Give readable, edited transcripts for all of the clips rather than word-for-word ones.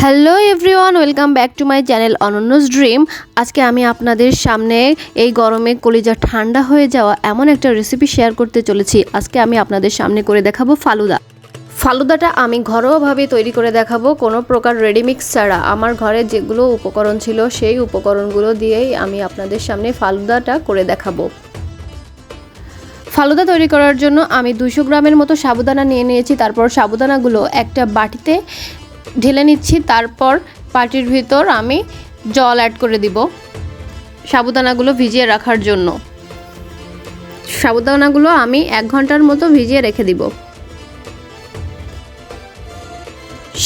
Hello everyone, welcome back to my channel Ananya's dream. আজকে আমি আপনাদের সামনে এই গরমে কলিজা ঠান্ডা হয়ে যাওয়া এমন একটা রেসিপি শেয়ার করতে চলেছি। আজকে আমি আপনাদের সামনে করে দেখাবো ফালুদা। ফালুদাটা আমি ঘরোয়াভাবে তৈরি করে দেখাবো, কোনো প্রকার রেডিমিক্স ছাড়া। আমার ঘরে যেগুলো উপকরণ ছিল সেই উপকরণগুলো দিয়েই আমি আপনাদের সামনে ফালুদাটা করে দেখাবো। ফালুদা তৈরি করার জন্য আমি 200 গ্রামের মতো সাবুদানা নিয়ে নিয়েছি। তারপর সাবুদানাগুলো একটা বাটিতে ঢেলে নিচ্ছি। তারপর বাটির ভিতর আমি জল অ্যাড করে দিব সাবুদানাগুলো ভিজিয়ে রাখার জন্য। সাবুদানাগুলো আমি 1 ঘন্টার মতো ভিজিয়ে রেখে দিব।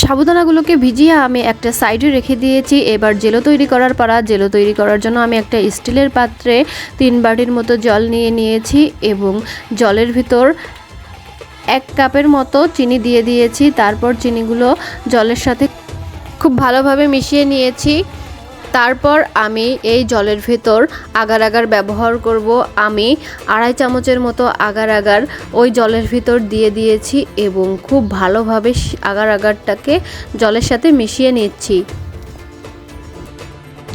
সাবুদানাগুলোকে ভিজিয়ে আমি একটা সাইডে রেখে দিয়েছি। এবার জেলো তৈরি করার পালা। জেলো তৈরি করার জন্য আমি একটা স্টিলের পাত্রে 3 বাটির মতো জল নিয়ে নিয়েছি এবং জলের ভিতর 1 কাপের মতো চিনি দিয়ে দিয়েছি। তারপর চিনিগুলো জলের সাথে খুব ভালোভাবে মিশিয়ে নিয়েছি। তারপর আমি এই জলের ভেতর আগার আগার ব্যবহার করব। আমি 2.5 চামচের মতো আগার আগার ওই জলের ভিতর দিয়ে দিয়েছি এবং খুব ভালোভাবে আগার আগারটাকে জলের সাথে মিশিয়ে নিচ্ছি।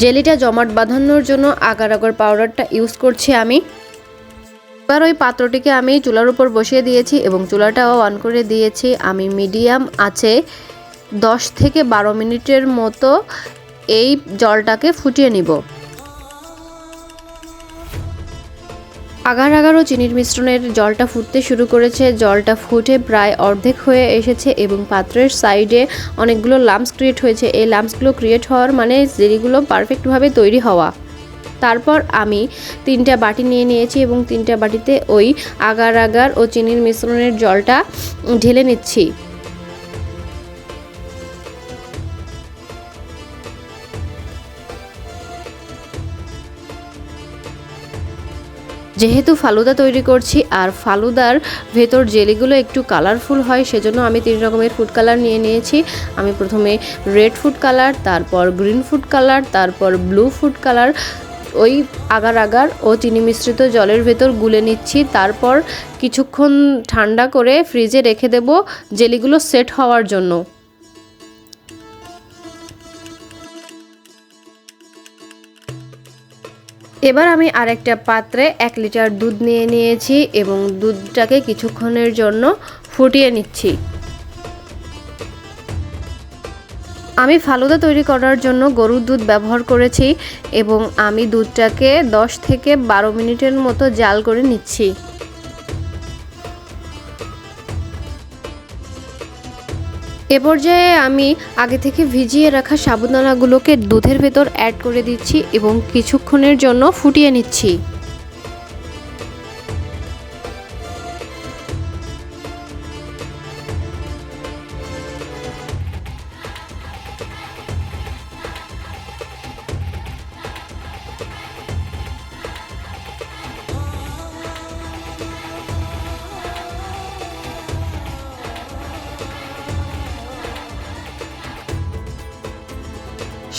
জেলিটা জমাট বাঁধানোর জন্য আগার আগার পাউডারটা ইউজ করছি আমি। এবার ওই পাত্রটিকে আমি চুলার উপর বসিয়ে দিয়েছি এবং চুলাটাও অন করে দিয়েছি। আমি মিডিয়াম আঁচে 10 থেকে 12 মিনিটের মতো এই জলটাকে ফুটিয়ে নিব। আগার আগার ও চিনির মিশ্রণের জলটা ফুটতে শুরু করেছে। জলটা ফুটে প্রায় অর্ধেক হয়ে এসেছে এবং পাত্রের সাইডে অনেকগুলো লাম্পস ক্রিয়েট হয়েছে। এই লাম্পসগুলো ক্রিয়েট হওয়ার মানে জেলিগুলো পারফেক্টভাবে তৈরি হওয়া। তারপর আমি 3টা বাটি নিয়ে নিয়েছি এবং 3টা বাটিতে ওই আগার আগার ও চিনির মিশ্রণের জলটা ঢেলে নিচ্ছি। যেহেতু ফালুদা তৈরি করছি আর ফালুদার ভেতর জেলিগুলো একটু কালারফুল হয়, সেজন্য আমি 3 রকমের ফুড কালার নিয়ে নিয়েছি। আমি প্রথমে রেড ফুড কালার, তারপর গ্রিন ফুড কালার, তারপর ব্লু ফুড কালার ওই আগার আগার ও চিনি মিশ্রিত জলের ভেতর গুলে নিচ্ছি। তারপর কিছুক্ষণ ঠান্ডা করে ফ্রিজে রেখে দেব জেলিগুলো সেট হওয়ার জন্য। এবার আমি আরেকটা পাত্রে 1 লিটার দুধ নিয়ে নিয়েছি এবং দুধটাকে কিছুক্ষণের জন্য ফুটিয়ে নিচ্ছি। আমি ফালুদা তৈরি করার জন্য গরুর দুধ ব্যবহার করেছি এবং আমি দুধটাকে 10 থেকে 12 মিনিটের মতো জাল করে নিচ্ছি। এ পর্যায়ে আমি আগে থেকে ভিজিয়ে রাখা সাবুদানাগুলোকে দুধের ভেতর অ্যাড করে দিচ্ছি এবং কিছুক্ষণের জন্য ফুটিয়ে নিচ্ছি।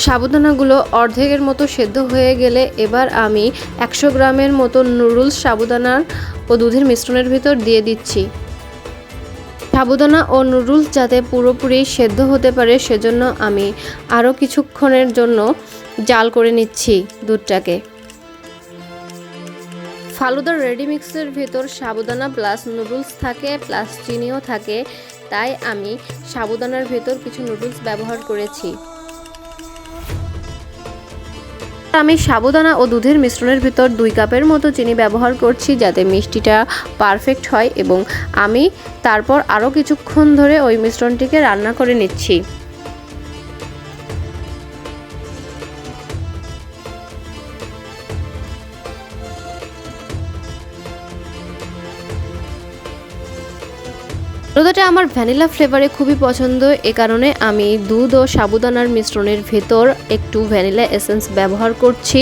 সাবুদানাগুলো অর্ধেকের মতো সেদ্ধ হয়ে গেলে এবার আমি 100 গ্রামের মতো নুডলস সাবুদানা ও দুধের মিশ্রণের ভিতর দিয়ে দিচ্ছি। সাবুদানা ও নুডলস যাতে পুরোপুরি সেদ্ধ হতে পারে সেজন্য আমি আরও কিছুক্ষণের জন্য জাল করে নিচ্ছি দুধটাকে। ফালুদার রেডি মিক্সের ভেতর সাবুদানা প্লাস নুডলস থাকে প্লাস চিনিও থাকে, তাই আমি সাবুদানার ভেতর কিছু নুডলস ব্যবহার করেছি। আমি সাবুদানা ও দুধের মিশ্রণের ভিতর 2 কাপের মতো চিনি ব্যবহার করছি যাতে মিষ্টিটা পারফেক্ট হয় এবং আমি তারপর আরও কিছুক্ষণ ধরে ওই মিশ্রণটিকে রান্না করে নিচ্ছি। ফালুদাটা আমার ভ্যানিলা ফ্লেভারে খুবই পছন্দ, এ কারণে আমি দুধ ও সাবুদানার মিশ্রণের ভেতর একটু ভ্যানিলা এসেন্স ব্যবহার করছি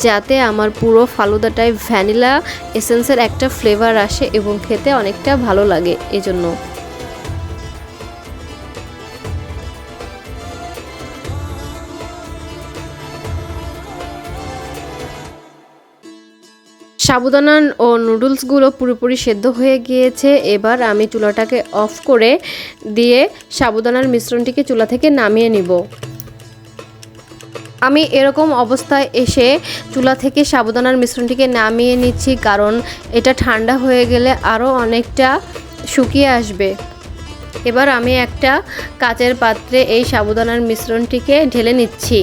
যাতে আমার পুরো ফালুদাটায় ভ্যানিলা এসেন্সের একটা ফ্লেভার আসে এবং খেতে অনেকটা ভালো লাগে এজন্য। সাবুদানা ও নুডলসগুলো পুরোপুরি সেদ্ধ হয়ে গিয়েছে। এবার আমি চুলাটাকে অফ করে দিয়ে সাবুদানার মিশ্রণটিকে চুলা থেকে নামিয়ে নিব। আমি এরকম অবস্থায় এসে চুলা থেকে সাবুদানার মিশ্রণটিকে নামিয়ে নিচ্ছি, কারণ এটা ঠান্ডা হয়ে গেলে আরও অনেকটা শুকিয়ে আসবে। এবার আমি একটা কাচের পাত্রে এই সাবুদানার মিশ্রণটিকে ঢেলে নিচ্ছি।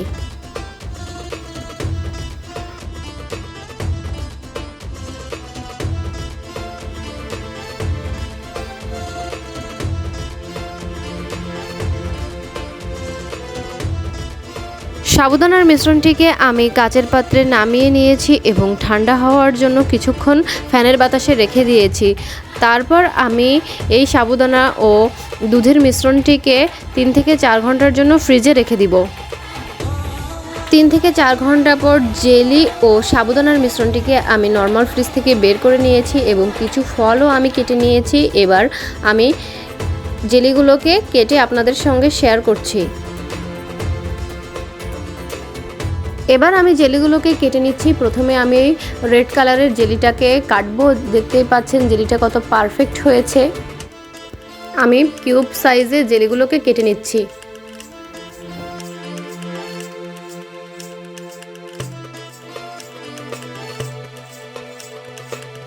সাবুদানার মিশ্রণটিকে আমি কাচের পাত্রে নামিয়ে নিয়েছি এবং ঠান্ডা হওয়ার জন্য কিছুক্ষণ ফ্যানের বাতাসে রেখে দিয়েছি। তারপর আমি এই সাবুদানা ও দুধের মিশ্রণটিকে 3 থেকে 4 ঘন্টার জন্য ফ্রিজে রেখে দিব। 3 থেকে 4 ঘন্টা পর জেলি ও সাবুদানার মিশ্রণটিকে আমি নর্মাল ফ্রিজ থেকে বের করে নিয়েছি এবং কিছু ফলও আমি কেটে নিয়েছি। এবার আমি জেলিগুলোকে কেটে আপনাদের সঙ্গে শেয়ার করছি। এবার আমি জেলিগুলোকে কেটে নিচ্ছি। প্রথমে আমি রেড কালারের জেলিটাকে কাটবো। দেখতেই পাচ্ছেন জেলিটা কত পারফেক্ট হয়েছে। আমি কিউব সাইজে জেলিগুলোকে কেটে নিচ্ছি।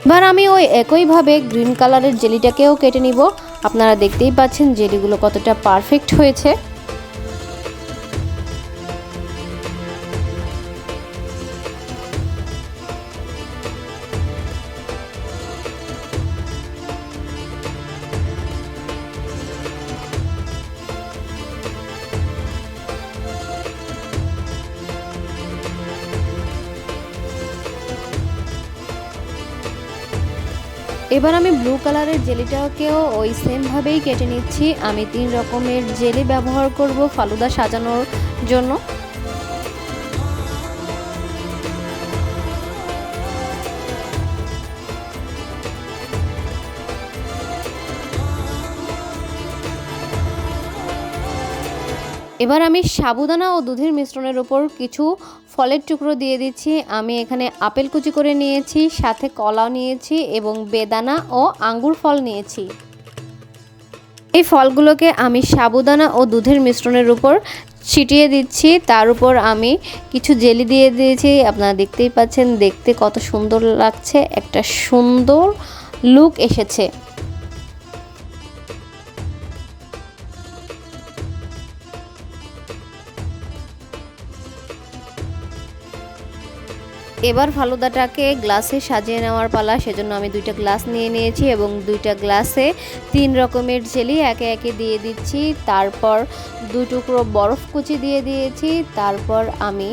এবার আমি ওই একইভাবে গ্রিন কালারের জেলিটাকেও কেটে নিব। আপনারা দেখতেই পাচ্ছেন জেলিগুলো কতটা পারফেক্ট হয়েছে। এবার আমি ব্লু কালারের জেলিটাকেও ওই সেমভাবেই কেটে নিচ্ছি। আমি 3 রকমের জেলি ব্যবহার করব ফালুদা সাজানোর জন্য। এবার আমি সাবুদানা ও দুধের মিশ্রণের উপর কিছু ফলের টুকরো দিয়ে দিচ্ছি। আমি এখানে আপেল কুচি করে নিয়েছি, সাথে কলা নিয়েছি এবং বেদানা ও আঙ্গুর ফল নিয়েছি। এই ফলগুলোকে আমি সাবুদানা ও দুধের মিশ্রণের উপর ছিটিয়ে দিচ্ছি। তার উপর আমি কিছু জেলি দিয়ে দিয়েছি। আপনারা দেখতেই পাচ্ছেন দেখতে কত সুন্দর লাগছে, একটা সুন্দর লুক এসেছে। এবার ফালুদাটাকে গ্লাসে সাজিয়ে নেওয়ার পালা। সেজন্য আমি 2টা গ্লাস নিয়ে নিয়েছি এবং 2টা গ্লাসে 3 রকমের জেলি একে একে দিয়ে দিচ্ছি। তারপর 2 টুকরো বরফ কুচি দিয়ে দিয়েছি। তারপর আমি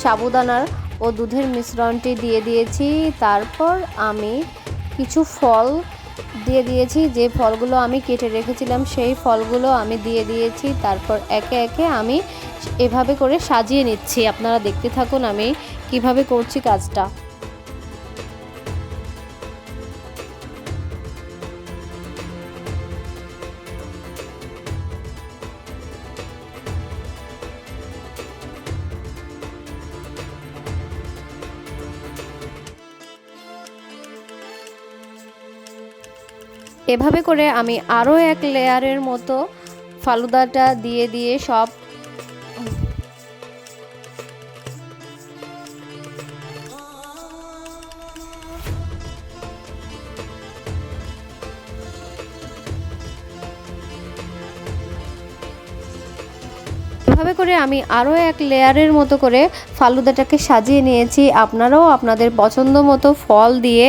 সাবুদানার ও দুধের মিশ্রণটি দিয়ে দিয়েছি। তারপর আমি কিছু ফল দিয়ে দিয়েছি, যে ফলগুলো আমি কেটে রেখেছিলাম সেই ফলগুলো আমি দিয়ে দিয়েছি। তারপর একে একে আমি এভাবে করে সাজিয়ে নিচ্ছি। আপনারা দেখতে থাকুন আমি কিভাবে করছি কাজটা। এভাবে করে আমি আরও এক লেয়ারের মতো ফালুদাটা দিয়ে দিয়ে সব এভাবে করে আমি আরও এক লেয়ারের মতো করে ফালুদাটাকে সাজিয়ে নিয়েছি। আপনারাও আপনাদের পছন্দ মতো ফল দিয়ে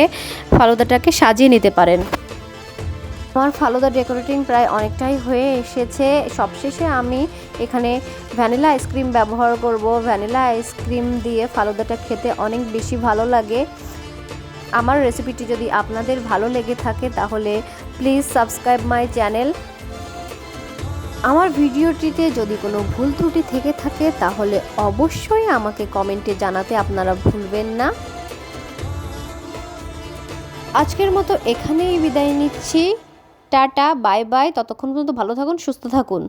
ফালুদাটাকে সাজিয়ে নিতে পারেন। আমার ফালুদা ডেকোরেটিং প্রায় অনেকটাই হয়ে এসেছে। সবশেষে আমি এখানে ভ্যানিলা আইসক্রিম ব্যবহার করব। ভ্যানিলা আইসক্রিম দিয়ে ফালুদাটা খেতে অনেক বেশি ভালো লাগে। আমার রেসিপিটি যদি আপনাদের ভালো লেগে থাকে তাহলে প্লিজ সাবস্ক্রাইব মাই চ্যানেল। আমার ভিডিওটিতে যদি কোনো ভুল ত্রুটি থেকে থাকে তাহলে অবশ্যই আমাকে কমেন্টে জানাতে আপনারা ভুলবেন না। আজকের মতো এখানেই বিদায় নিচ্ছি। Tata, bye bye. ততক্ষণ পর্যন্ত ভালো থাকুন, সুস্থ থাকুন।